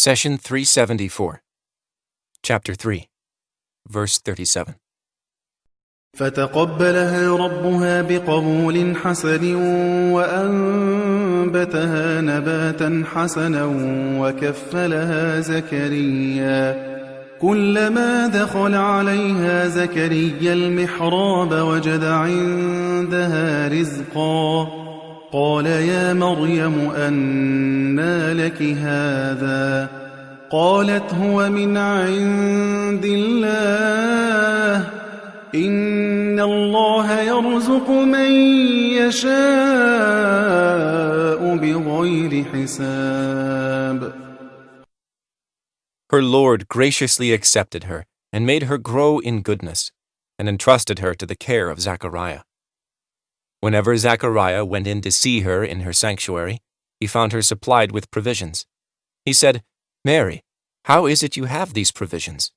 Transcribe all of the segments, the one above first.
Session 374, Chapter 3, Verse 37. فتقبلها ربها بقبول حسن وأنبتها نباتا حسنا وكفلها زكريا كلما دخل عليها زكريا المحراب وجد عندها رزقا قال يا مريم أنى لك هذا قالت هو من عند الله إن الله يرزق من يشاء بغير حساب. Her Lord graciously accepted her and made her grow in goodness, and entrusted her to the care of Zachariah. Whenever Zachariah went in to see her in her sanctuary, he found her supplied with provisions. He said, "Mary, how is it you have these provisions?"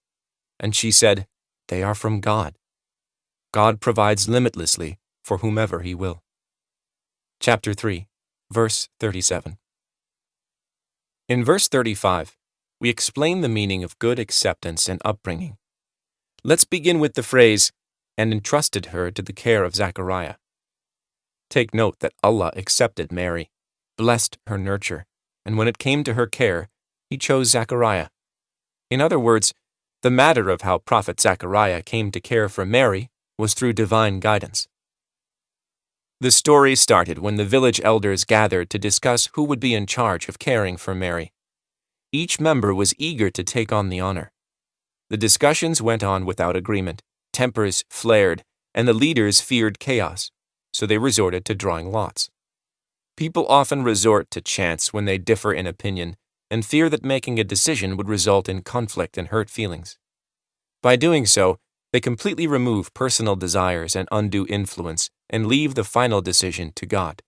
And she said, "They are from God. God provides limitlessly for whomever He will." Chapter 3, Verse 37. In verse 35, we explain the meaning of good acceptance and upbringing. Let's begin with the phrase, "and entrusted her to the care of Zachariah." Take note that Allah accepted Mary, blessed her nurture, and when it came to her care, He chose Zachariah. In other words, the matter of how Prophet Zachariah came to care for Mary was through divine guidance. The story started when the village elders gathered to discuss who would be in charge of caring for Mary. Each member was eager to take on the honor. The discussions went on without agreement, tempers flared, and the leaders feared chaos, so they resorted to drawing lots. People often resort to chance when they differ in opinion and fear that making a decision would result in conflict and hurt feelings. By doing so, they completely remove personal desires and undue influence and leave the final decision to God.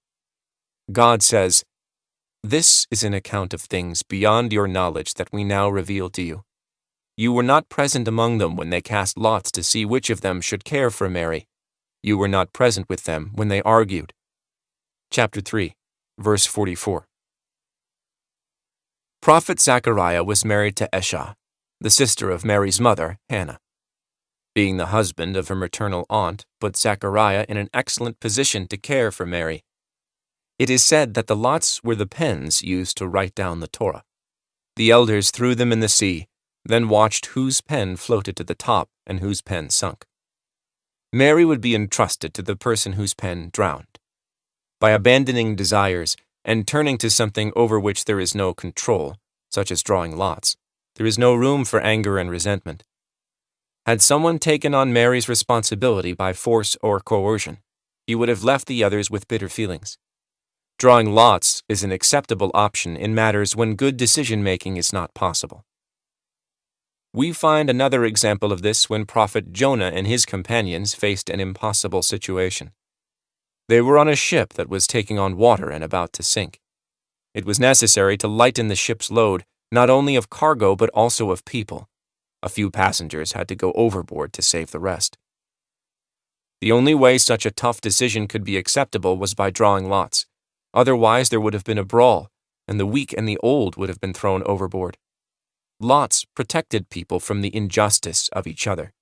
God says, "This is an account of things beyond your knowledge that we now reveal to you. You were not present among them when they cast lots to see which of them should care for Mary. You were not present with them when they argued." Chapter 3, Verse 44. Prophet Zachariah was married to Esha, the sister of Mary's mother, Hannah. Being the husband of her maternal aunt put Zachariah in an excellent position to care for Mary. It is said that the lots were the pens used to write down the Torah. The elders threw them in the sea, then watched whose pen floated to the top and whose pen sunk. Mary would be entrusted to the person whose pen drowned. By abandoning desires and turning to something over which there is no control, such as drawing lots, there is no room for anger and resentment. Had someone taken on Mary's responsibility by force or coercion, he would have left the others with bitter feelings. Drawing lots is an acceptable option in matters when good decision-making is not possible. We find another example of this when Prophet Jonah and his companions faced an impossible situation. They were on a ship that was taking on water and about to sink. It was necessary to lighten the ship's load, not only of cargo but also of people. A few passengers had to go overboard to save the rest. The only way such a tough decision could be acceptable was by drawing lots. Otherwise, there would have been a brawl, and the weak and the old would have been thrown overboard. Lots protected people from the injustice of each other.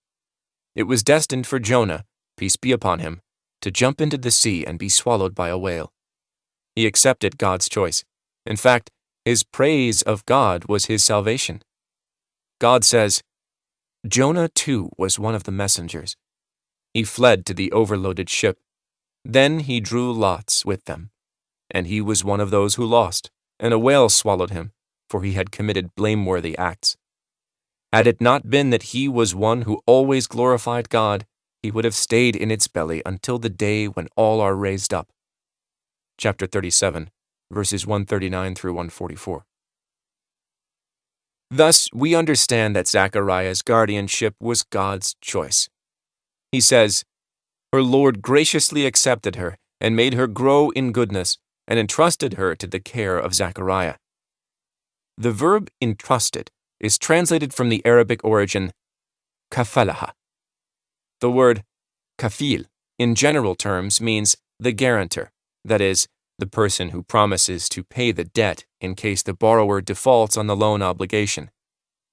It was destined for Jonah, peace be upon him, to jump into the sea and be swallowed by a whale. He accepted God's choice. In fact, his praise of God was his salvation. God says, "Jonah too was one of the messengers. He fled to the overloaded ship. Then he drew lots with them, and he was one of those who lost, and a whale swallowed him, for he had committed blameworthy acts. Had it not been that he was one who always glorified God, he would have stayed in its belly until the day when all are raised up." Chapter 37, verses 139 through 144. Thus, we understand that Zachariah's guardianship was God's choice. He says, "Her Lord graciously accepted her and made her grow in goodness and entrusted her to the care of Zachariah." The verb entrusted is translated from the Arabic origin kafalaha. The word kafil in general terms means the guarantor, that is, the person who promises to pay the debt in case the borrower defaults on the loan obligation.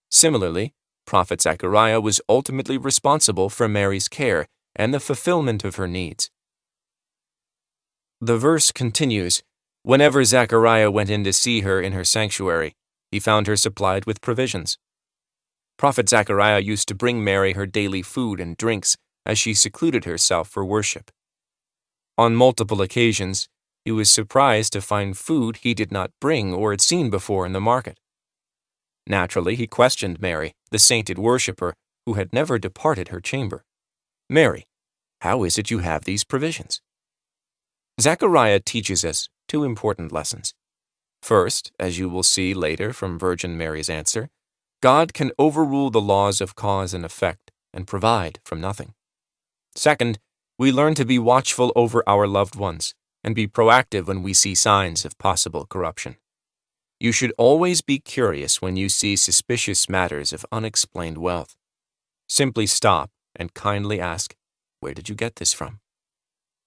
Similarly, Prophet Zechariah was ultimately responsible for Mary's care and the fulfillment of her needs. The verse continues, "Whenever Zechariah went in to see her in her sanctuary, he found her supplied with provisions." Prophet Zechariah used to bring Mary her daily food and drinks as she secluded herself for worship. On multiple occasions, he was surprised to find food he did not bring or had seen before in the market. Naturally, he questioned Mary, the sainted worshipper who had never departed her chamber. "Mary, how is it you have these provisions?" Zechariah teaches us two important lessons. First, as you will see later from Virgin Mary's answer, God can overrule the laws of cause and effect and provide from nothing. Second, we learn to be watchful over our loved ones and be proactive when we see signs of possible corruption. You should always be curious when you see suspicious matters of unexplained wealth. Simply stop and kindly ask, "Where did you get this from?"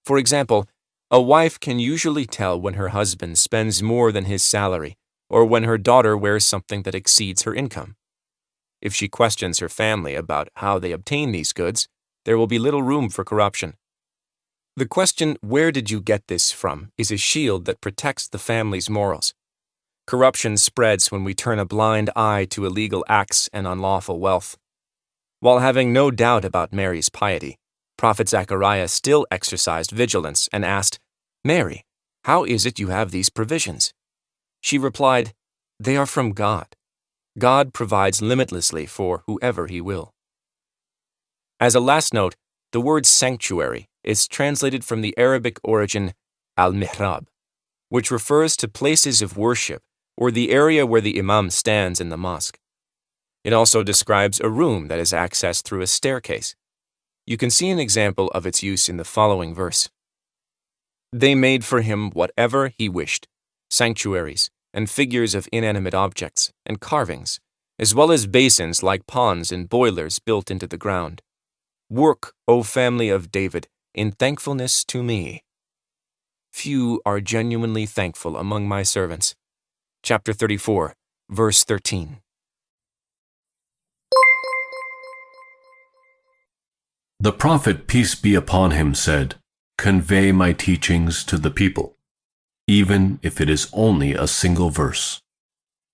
For example, a wife can usually tell when her husband spends more than his salary or when her daughter wears something that exceeds her income. If she questions her family about how they obtain these goods, there will be little room for corruption. The question, "Where did you get this from?" is a shield that protects the family's morals. Corruption spreads when we turn a blind eye to illegal acts and unlawful wealth. While having no doubt about Mary's piety, Prophet Zechariah still exercised vigilance and asked, "Mary, how is it you have these provisions?" She replied, "They are from God. God provides limitlessly for whoever He will." As a last note, the word sanctuary is translated from the Arabic origin al-mihrab, which refers to places of worship or the area where the imam stands in the mosque. It also describes a room that is accessed through a staircase. You can see an example of its use in the following verse. They made for him whatever he wished, sanctuaries and figures of inanimate objects and carvings, as well as basins like ponds and boilers built into the ground. Work, O family of David, in thankfulness to me. Few are genuinely thankful among my servants. Chapter 34, verse 13. The prophet, peace be upon him, said, "Convey my teachings to the people, even if it is only a single verse."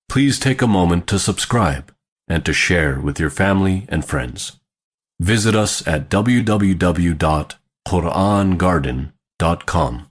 Please take a moment to subscribe and to share with your family and friends. Visit us at www.qurangarden.com.